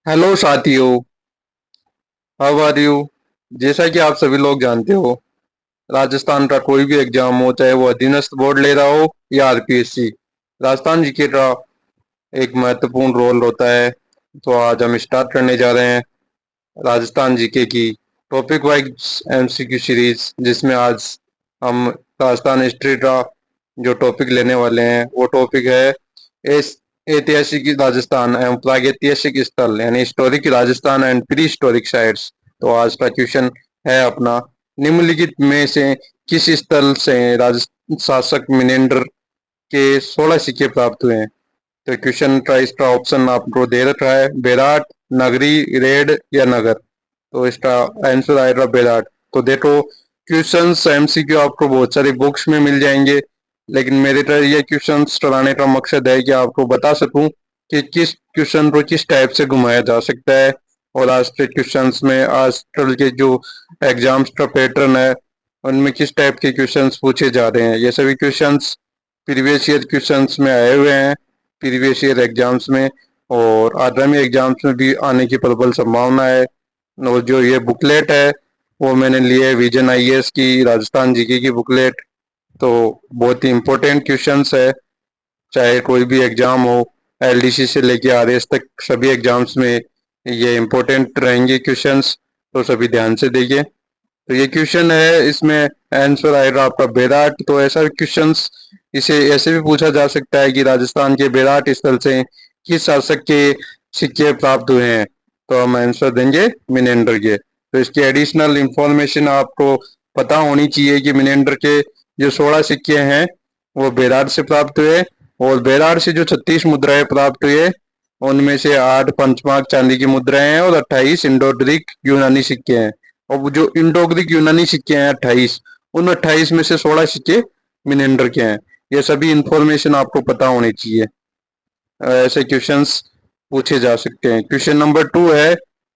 Hello साथियों। How are you. जैसा कि आप सभी लोग जानते हो, राजस्थान का कोई भी एग्जाम हो, चाहे वो अधीनस्थ बोर्ड ले रहा हो या आरपीएससी, राजस्थान जीके का एक महत्वपूर्ण रोल होता है। तो आज हम स्टार्ट करने जा रहे हैं राजस्थान जीके की टॉपिक वाइज एमसीक्यू सीरीज, जिसमें आज हम राजस्थान हिस्ट्री का जो टॉपिक लेने वाले हैं वो टॉपिक है एस ऐतिहासिक राजस्थान एवं प्रागैतिहासिक स्थल, यानी historic Rajasthan and pre historic sites. तो आज का क्वेश्चन है अपना, निम्नलिखित में से किस स्थल से शासक मिनेंडर के 16 सिक्के प्राप्त हुए हैं। तो क्वेश्चन का इसका ऑप्शन आपको दे रखा है, बेराट, नगरी, रेड या नगर। तो इसका आंसर आएगा बेराट। तो देखो, क्वेश्चंस एमसीक्यू आपको बहुत सारी बुक्स में मिल जाएंगे, लेकिन मेरे तरह ये क्वेश्चंस कराने का मकसद है कि आपको बता सकूं कि किस क्वेश्चन को किस टाइप से घुमाया जा सकता है। और आज के क्वेश्चंस में आजकल के जो एग्जाम्स का पैटर्न है, उनमें किस टाइप के क्वेश्चंस पूछे जा रहे हैं। ये सभी क्वेश्चंस प्रीवियस ईयर क्वेश्चंस में आए हुए हैं, प्रीवियस ईयर एग्जाम्स में, और आगामी एग्जाम्स में भी आने की प्रबल संभावना है। और जो ये बुकलेट है वो मैंने लिए विजन आईएएस की राजस्थान जीके की बुकलेट। तो बहुत ही इम्पोर्टेंट क्वेश्चंस है, चाहे कोई भी एग्जाम हो, एलडीसी से लेके आरएस तक सभी एग्जाम्स में ये इम्पोर्टेंट रहेंगे क्वेश्चंस। तो सभी ध्यान से देखिए। तो ये क्वेश्चन है, इसमें आंसर आएगा आपका बेराट। तो ऐसा क्वेश्चंस, इसे ऐसे भी पूछा जा सकता है कि राजस्थान के बेराट स्थल से किस शासक के सिक्के प्राप्त हुए हैं। तो हम आंसर देंगे मिनेंडर के। तो इसकी एडिशनल इंफॉर्मेशन आपको पता होनी चाहिए कि मिनेंडर के जो 16 सिक्के हैं वो बेराट से प्राप्त हुए, और बेराट से जो 36 मुद्राएं प्राप्त हुए, उनमें से 8 पंचमार्क चांदी की मुद्राएं हैं और 28 इंडो ग्रीक यूनानी सिक्के हैं। और वो जो इंडो ग्रीक यूनानी सिक्के हैं 28, उन 28 में से 16 सिक्के मिनेंडर के हैं। ये सभी इंफॉर्मेशन आपको पता होनी चाहिए। ऐसे क्वेश्चंस पूछे जा सकते हैं। क्वेश्चन नंबर 2 है,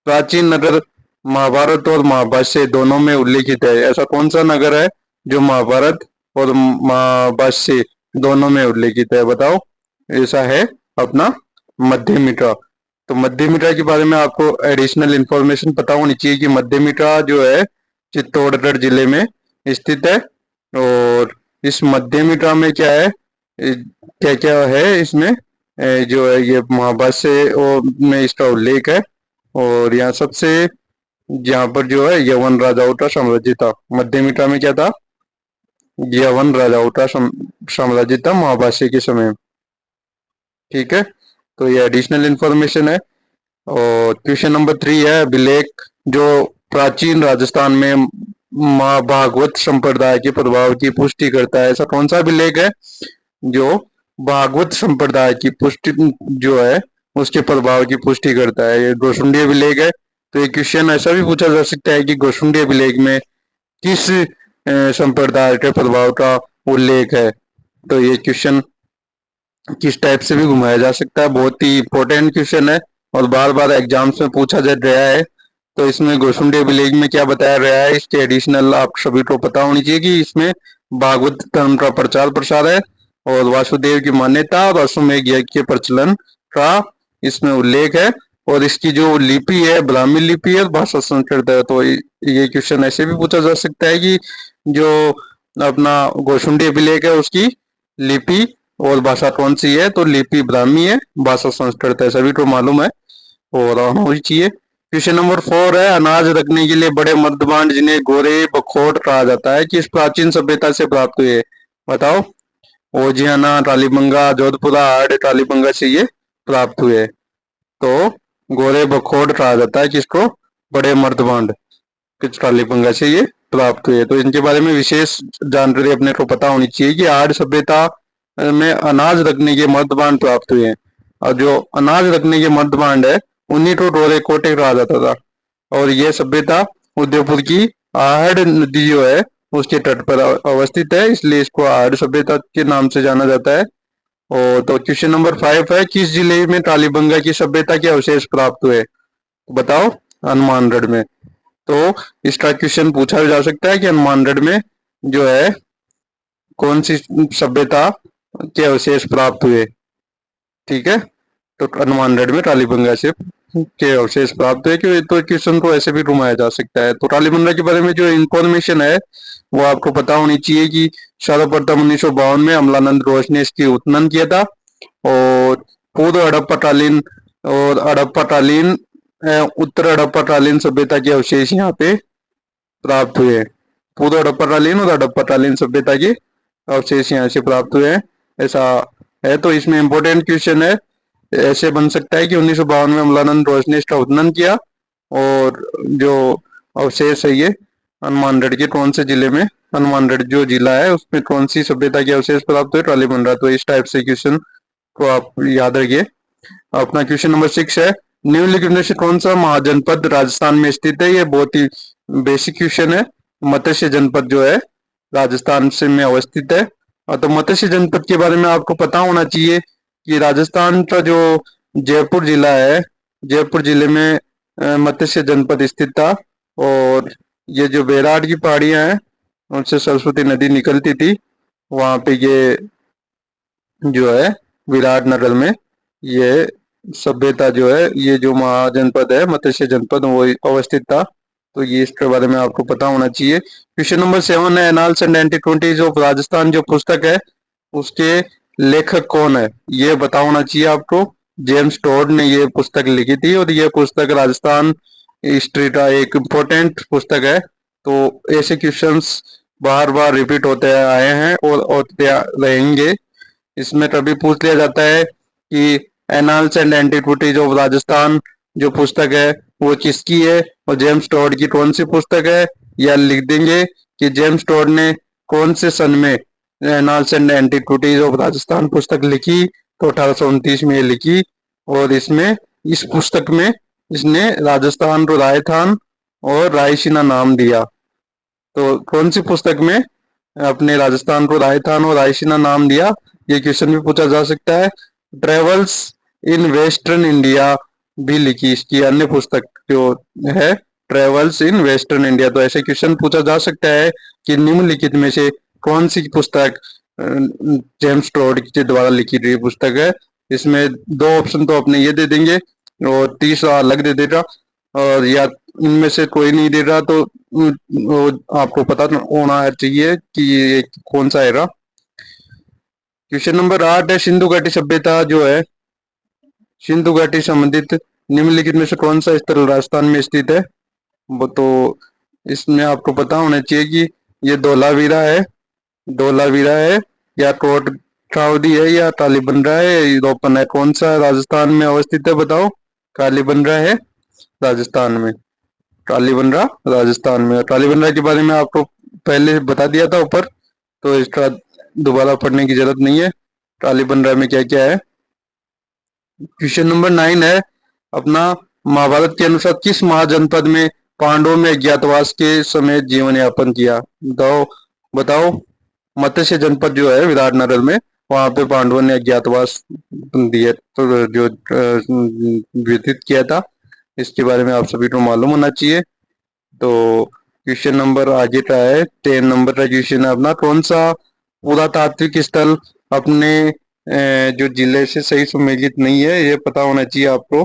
प्राचीन नगर महाभारत और महाभाष्य दोनों में उल्लेखित है। ऐसा कौन सा नगर है जो महाभारत और महाभाष्य दोनों में उल्लेखित है, बताओ। ऐसा है अपना मध्यमिका। तो मध्यमिका के बारे में आपको एडिशनल इंफॉर्मेशन पता होनी चाहिए कि मध्यमिका जो है चित्तौड़गढ़ जिले में स्थित है। और इस मध्यमिका में क्या है, क्या क्या है इसमें, जो है ये महाभाष्य और में इसका उल्लेख है। और यहाँ सबसे, यहाँ पर जो है यवन राजाओं का साम्राज्य था। मध्यमिका में क्या था, यवन राजाओं का साम्राज्य था महाभाष्य के समय। ठीक है, तो ये एडिशनल इंफॉर्मेशन है। और क्वेश्चन नंबर 3 है, अभिलेख जो प्राचीन राजस्थान में माँ भागवत संप्रदाय के प्रभाव की पुष्टि करता है। ऐसा कौन सा अभिलेख है जो भागवत संप्रदाय की पुष्टि जो है उसके प्रभाव की पुष्टि करता है। ये गोसुंडी अभिलेख है। तो ये क्वेश्चन ऐसा भी पूछा जा सकता है कि गोसुंडी अभिलेख में किस संप्रदाय के प्रभाव का उल्लेख है। तो ये क्वेश्चन किस टाइप से भी घुमाया जा सकता है, बहुत ही इंपॉर्टेंट क्वेश्चन है और बार बार एग्जाम्स में पूछा जा रहा है। तो इसमें गोसुंडी विलेज में क्या बताया गया है, इसके एडिशनल आप सभी को पता होनी चाहिए कि इसमें भागवत धर्म का प्रचार प्रसार है और वासुदेव की मान्यता और अश्वमेध यज्ञ के प्रचलन का इसमें उल्लेख है। और इसकी जो लिपि है ब्राह्मी लिपि है, भाषा संस्कृत है। तो ये क्वेश्चन ऐसे भी पूछा जा सकता है कि जो अपना गोसुंडी अभिलेख है उसकी लिपि और भाषा कौन सी है। तो लिपि ब्राह्मी है, भाषा संस्कृत है, सभी को मालूम है और होनी चाहिए। क्वेश्चन नंबर 4 है, अनाज रखने के लिए बड़े मर्दबान जिन्हें गोरे बखोट कहा जाता है किस प्राचीन सभ्यता से प्राप्त हुए, बताओ। ओजियाना, टालीबंगा, जोधपुरा, हाड़ टालीबंगा से ये प्राप्त हुए। तो गोरे बखोट कहा जाता है किसको, बड़े मर्दबान किस टालीबंगा से ये प्राप्त हुए। तो इनके बारे में विशेष जानकारी अपने को पता होनी चाहिए कि आर्य सभ्यता में अनाज रखने के मर्दबान प्राप्त हुए हैं। और जो अनाज रखने के मर्दबान है उन्हीं को गोरे कोटे कहा जाता था। और ये सभ्यता उदयपुर की आहड़ नदी जो है उसके तट पर अवस्थित है, इसलिए इसको आहड़ सभ्यता के नाम से जाना जाता है। और तो क्वेश्चन नंबर 5 है, किस जिले में टालीबंगा की सभ्यता के अवशेष प्राप्त हुए, तो बताओ। हनुमानगढ़ में। तो इसका क्वेश्चन पूछा जा सकता है कि हनुमानगढ़ में जो है कौन सी सभ्यता के अवशेष प्राप्त हुए। ठीक है, तो हनुमानगढ़ में टालीबंगा से के अवशेष प्राप्त हुए, कि तो क्वेश्चन को ऐसे भी घुमाया जा सकता है। तो टालीबंधा के बारे में जो इंफॉर्मेशन है वो आपको पता होनी चाहिए कि सर्वप्रथम 1952 में अमलानंद रोष ने इसकी उत्खनन किया था। और पूर्व हड़प्पाकालीन और हड़प्पाकालीन उत्तर हड़प्पाकालीन सभ्यता के अवशेष यहाँ पे प्राप्त हुए हैं। पूर्व हड़प्पाकालीन और हड़प्पाकालीन सभ्यता के अवशेष यहाँ से प्राप्त हुए हैं, ऐसा है। तो इसमें इंपॉर्टेंट क्वेश्चन है, ऐसे बन सकता है कि 1952 में अमलानंद रोष ने इसका उत्खनन किया, और जो अवशेष है ये हनुमानगढ़ के कौन से जिले में, हनुमानगढ़ जो जिला है उसमें कौन सी सभ्यता के अवशेष प्राप्त हुए, टालीबंधा। तो इस टाइप से क्वेश्चन को आप याद रखिए। अपना क्वेश्चन नंबर 6 है, निम्नलिखित में से कौन सा महाजनपद राजस्थान में स्थित है। ये बहुत ही बेसिक क्वेश्चन है। मत्स्य जनपद जो है राजस्थान से में अवस्थित है। तो मत्स्य जनपद के बारे में आपको पता होना चाहिए कि राजस्थान का जो जयपुर जिला है, जयपुर जिले में मत्स्य जनपद स्थित था। और ये जो बैराड़ की पहाड़ियां हैं उनसे सरस्वती नदी निकलती थी, वहां पे ये जो है विराटनगर में ये सभ्यता जो है, ये जो महाजनपद है मत्स्य जनपद वो अवस्थित था। तो ये इसके बारे में आपको पता होना चाहिए। क्वेश्चन नंबर 7 है, annals and antiquities of Rajasthan जो पुस्तक है उसके लेखक कौन है, ये पता होना चाहिए आपको। जेम्स टोड ने ये पुस्तक लिखी थी, और ये पुस्तक राजस्थान हिस्ट्री का एक इम्पोर्टेंट पुस्तक है। तो ऐसे क्वेश्चंस बार बार रिपीट होते आए हैं और होते रहेंगे। इसमें कभी पूछ लिया जाता है कि annals and antiquities of Rajasthan जो पुस्तक है वो किसकी है, और जेम्स टोड की कौन सी पुस्तक है, या लिख देंगे कि जेम्स टोड ने कौन से सन में annals and antiquities of Rajasthan पुस्तक लिखी। तो 1829 में ये लिखी, और इसमें इस पुस्तक में इसने राजस्थान को रायथान और रायसीना नाम दिया। तो कौन सी पुस्तक में अपने राजस्थान को राजस्थान और रायसीना नाम दिया, ये क्वेश्चन भी पूछा जा सकता है। ट्रेवल्स इन वेस्टर्न इंडिया भी लिखी इसकी अन्य पुस्तक जो है, ट्रेवल्स इन वेस्टर्न इंडिया। तो ऐसे क्वेश्चन पूछा जा सकता है कि निम्नलिखित में से कौन सी पुस्तक जेम्स टोड के द्वारा लिखी गई पुस्तक है। इसमें दो ऑप्शन तो अपने ये दे देंगे और तीसरा अलग दे देगा, और या इनमें से कोई नहीं दे रहा तो वो आपको पता होना चाहिए कि ये कौन सा है। क्वेश्चन नंबर 8 है, सिंधु घाटी सभ्यता जो है, सिंधु घाटी संबंधित निम्नलिखित में से कौन सा स्थल राजस्थान में स्थित है। वो तो इसमें आपको पता होना चाहिए कि ये धौलावीरा है, धौलावीरा है, या कोट कावदी है, या कालीबंगा है, यूरोपन है। कौन सा राजस्थान में अवस्थित है बताओ। कालीबंगा है राजस्थान में, कालीबंगा राजस्थान में। कालीबंगा के बारे में आपको पहले बता दिया था ऊपर, तो इसका दोबारा पढ़ने की जरूरत नहीं है। कालीबंगा में क्या क्या है। क्वेश्चन नंबर 9 है, अपना महाभारत के अनुसार किस महाजनपद में पांडवों में अज्ञातवास के समय जीवन यापन किया। बताओ बताओ। मत्स्य जनपद जो है विराटनगर में, वहां पे पांडवों ने अज्ञातवास दिए तो जो व्यतीत किया था, इसके बारे में आप सभी को मालूम होना चाहिए। तो क्वेश्चन नंबर आगे का है 10 नंबर का क्वेश्चन है अपना, कौन सा पुरातात्विक स्थल अपने जो जिले से सही सुमेलित नहीं है, ये पता होना चाहिए आपको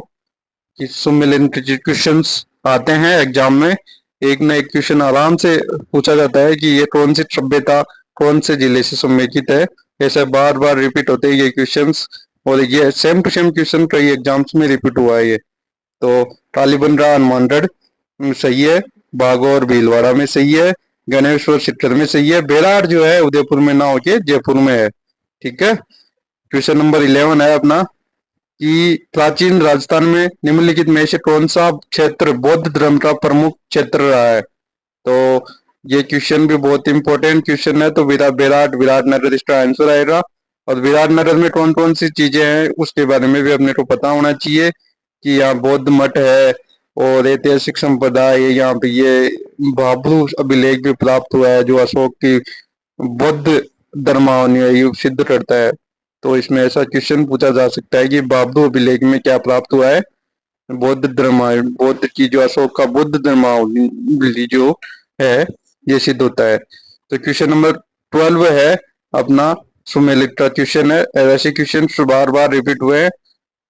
कि सुमेलित क्वेश्चन आते हैं एग्जाम में। एक ना एक क्वेश्चन आराम से पूछा जाता है कि ये कौन सी सभ्यता कौन से जिले से सुमेलित है। ऐसे बार बार रिपीट होते हैं ये क्वेश्चंस, और ये सेम टू सेम क्वेश्चन कई एग्जाम्स में रिपीट हुआ है ये। तो कालीबंगा हनुमानगढ़ सही है, बागौर भीलवाड़ा में सही है, गणेश्वर सिक्कर में सही है, बेराड़ जो है उदयपुर में ना होके जयपुर में है। ठीक है। क्वेश्चन नंबर 11 है अपना कि प्राचीन राजस्थान में निम्नलिखित में से कौन सा क्षेत्र बौद्ध धर्म का प्रमुख क्षेत्र रहा है। तो ये क्वेश्चन भी बहुत इंपॉर्टेंट क्वेश्चन है। तो विराटनगर इसका आंसर आएगा। और विराटनगर में कौन कौन सी चीजें हैं उसके बारे में भी अपने को पता होना चाहिए कि यहाँ बौद्ध मठ है, और ऐतिहासिक संपदा है यहाँ पे, ये बाबरू अभिलेख भी प्राप्त हुआ है जो अशोक की बौद्ध धर्मावलंबी सिद्ध करता है। तो इसमें ऐसा क्वेश्चन पूछा जा सकता है कि बाबरू अभिलेख में क्या प्राप्त हुआ है, बौद्ध धर्म, बौद्ध की जो अशोक का बुद्ध धर्मावलंबी जो है ये सिद्ध होता है। तो क्वेश्चन नंबर 12 है अपना सुमेलित का क्वेश्चन है। ऐसे क्वेश्चन बार बार रिपीट हुए हैं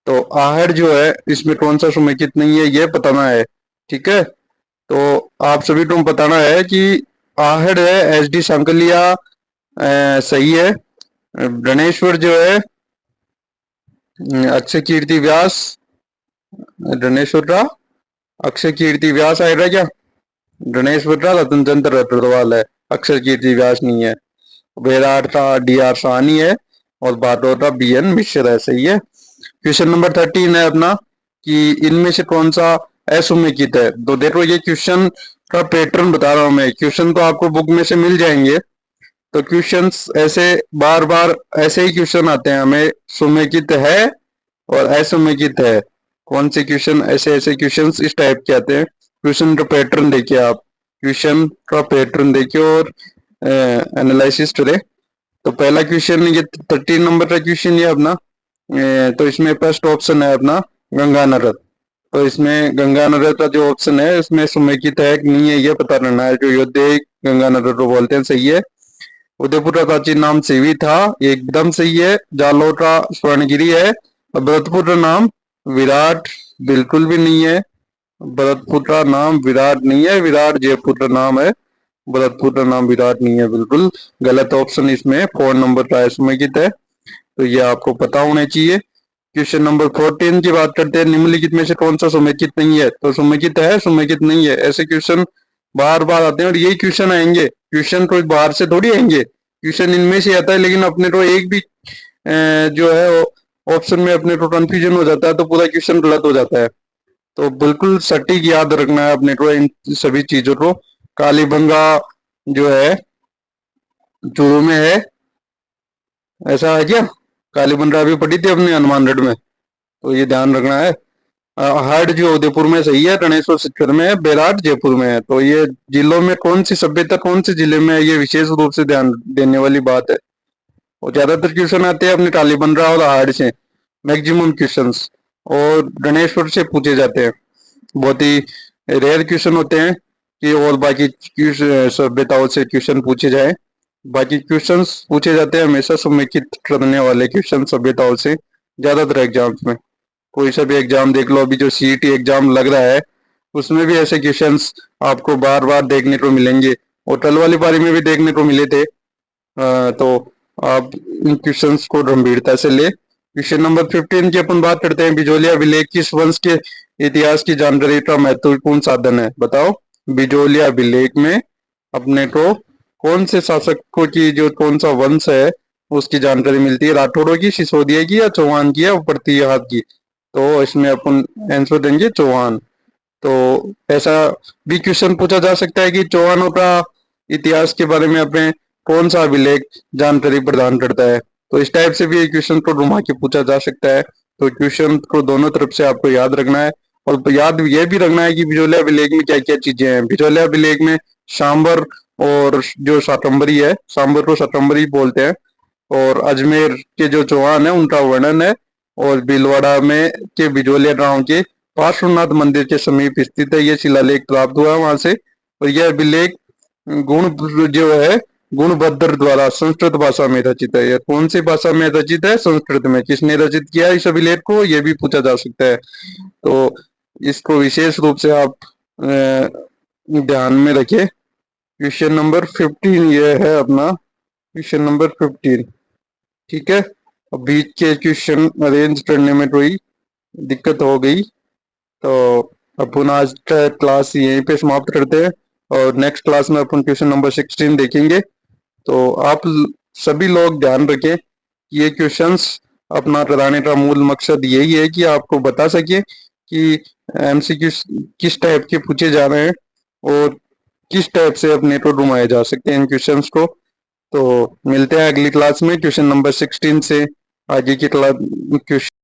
तो आहड़ जो है इसमें कौन सा समेकित नहीं है ये बताना है। ठीक है, तो आप सभी को बताना है कि आहड़ है एच डी सांकलिया सही है। गणेश्वर जो है अक्षय कीर्ति व्यास, गणेश्वर का अक्षय कीर्ति व्यास आएगा क्या? गणेश्वर का रतन चंद्र अग्रवाल है, अक्षय कीर्ति व्यास नहीं है। विराट का डी आर साहनी है और बाटोर का बी एन मिश्र है, सही है। क्वेश्चन नंबर 13 है अपना कि इनमें से कौन सा असुमेकित है। तो देखो ये क्वेश्चन का पैटर्न बता रहा हूं मैं, क्वेश्चन तो आपको बुक में से मिल जाएंगे। तो क्वेश्चंस ऐसे बार बार ऐसे ही क्वेश्चन आते हैं, हमें सुमेकित है और असुमेकित है। कौन से क्वेश्चन ऐसे ऐसे क्वेश्चंस इस टाइप के आते हैं। क्वेश्चन का पैटर्न देखिए, आप क्वेश्चन का पैटर्न देखिए और एनालिसिस करें। तो पहला क्वेश्चन ये 13 नंबर का क्वेश्चन ये अपना तो इसमें फर्स्ट ऑप्शन है अपना गंगानगर। तो इसमें गंगानगर का जो ऑप्शन है इसमें सुमेकित है कि नहीं है ये पता करना है। जो योद्धा गंगानगर को बोलते हैं, सही है। उदयपुर का प्राचीन नाम सेवी था, एकदम सही है। जालौर का स्वर्णगिरी है। और भरतपुर का नाम विराट बिल्कुल भी नहीं है। भरतपुर का नाम विराट नहीं है, विराट जयपुर का नाम है। भरतपुर का नाम विराट नहीं है, बिल्कुल गलत ऑप्शन इसमें 4 नंबर का समेकित है। तो ये आपको पता होना चाहिए। क्वेश्चन नंबर 14 की बात करते हैं, निम्नलिखित में से कौन सा समेकित नहीं है। तो समेकित है, समेकित नहीं है, ऐसे क्वेश्चन बार बार आते हैं और यही क्वेश्चन आएंगे। क्वेश्चन कोई बाहर से थोड़ी आएंगे, क्वेश्चन इनमें से आता है। लेकिन अपने को एक भी जो है ऑप्शन में अपने को कंफ्यूजन हो जाता है तो पूरा क्वेश्चन गलत हो जाता है। तो बिल्कुल सटीक याद रखना है अपने को इन सभी चीजों को। कालीबंगा जो है चूरू में है, ऐसा है क्या? कालीबंगा भी पढ़ी थी अपने हनुमानगढ़ में, तो ये ध्यान रखना है। हाट जो उदयपुर में सही है, गणेश्वर शिखर में है, बेराट जयपुर में है। तो ये जिलों में कौन सी सभ्यता कौन से जिले में है, ये विशेष रूप से ध्यान देने वाली बात है। और ज्यादातर क्वेश्चन आते हैं अपने कालीबंगा और हाट से, मैक्सिमम क्वेश्चंस, और गणेश्वर से पूछे जाते हैं। बहुत ही रेयर क्वेश्चन होते हैं कि और बाकी सभ्यताओं से क्वेश्चन पूछे जाए। बाकी क्वेश्चंस पूछे जाते हैं हमेशा समेकित करने वाले क्वेश्चन सभ्यताओं से ज्यादातर एग्जाम्स में। कोई सा भी एग्जाम देख लो, अभी जो सीईटी एग्जाम लग रहा है उसमें भी ऐसे क्वेश्चंस आपको बार बार देखने को मिलेंगे और कल वाली पारी में भी देखने को मिले थे। तो आप इन क्वेश्चंस को गंभीरता से ले। क्वेश्चन नंबर 15 की अपन बात करते हैं, बिजोलिया अभिलेख किस वंश के इतिहास की जानकारी का महत्वपूर्ण साधन है। बताओ, बिजोलिया अभिलेख में अपने को कौन से शासकों की जो कौन सा वंश है उसकी जानकारी मिलती है। राठौड़ों की, सिसोदिया की, या चौहान की, या प्रतिहार की। तो इसमें अपन आंसर देंगे चौहान। तो ऐसा भी क्वेश्चन पूछा जा सकता है कि चौहानों का इतिहास के बारे में अपने कौन सा अभिलेख जानकारी प्रदान करता है। तो इस टाइप से भी एक क्वेश्चन को घुमा के पूछा जा सकता है। तो क्वेश्चन को दोनों तरफ से आपको याद रखना है और याद ये भी रखना है कि बिजोलिया अभिलेख में क्या क्या चीजें हैं। बिजोलिया अभिलेख में सांबर और जो शाकंभरी है, सांबर को शाकंभरी बोलते हैं, और अजमेर के जो चौहान है उनका वर्णन है। और भीलवाड़ा में के बिजोलिया गांव के पार्श्वनाथ मंदिर के समीप स्थित है, ये शिलालेख प्राप्त हुआ वहां से। और यह अभिलेख गुण जो है गुणभद्र द्वारा संस्कृत भाषा में रचित है। यह कौन सी भाषा में रचित है? संस्कृत में। किसने रचित किया इस अभिलेख को, यह भी पूछा जा सकता है। तो इसको विशेष रूप से आप ध्यान में रखें। क्वेश्चन नंबर 15 ये है अपना, क्वेश्चन नंबर 15। ठीक है, अब बीच के क्वेश्चन अरेंज करने में कोई दिक्कत हो गई तो अपन आज का क्लास यहीं पे समाप्त करते हैं और नेक्स्ट क्लास में अपन क्वेश्चन नंबर 16 देखेंगे। तो आप सभी लोग ध्यान रखें कि ये क्वेश्चंस अपना कराने का मूल मकसद यही है कि आपको बता सके कि एमसीक्यू किस टाइप के पूछे जा रहे हैं और किस टाइप से अपने को घुमाए जा सकते हैं इन क्वेश्चंस को। तो मिलते हैं अगली क्लास में क्वेश्चन नंबर 16 से आगे की क्लास क्वेश्चन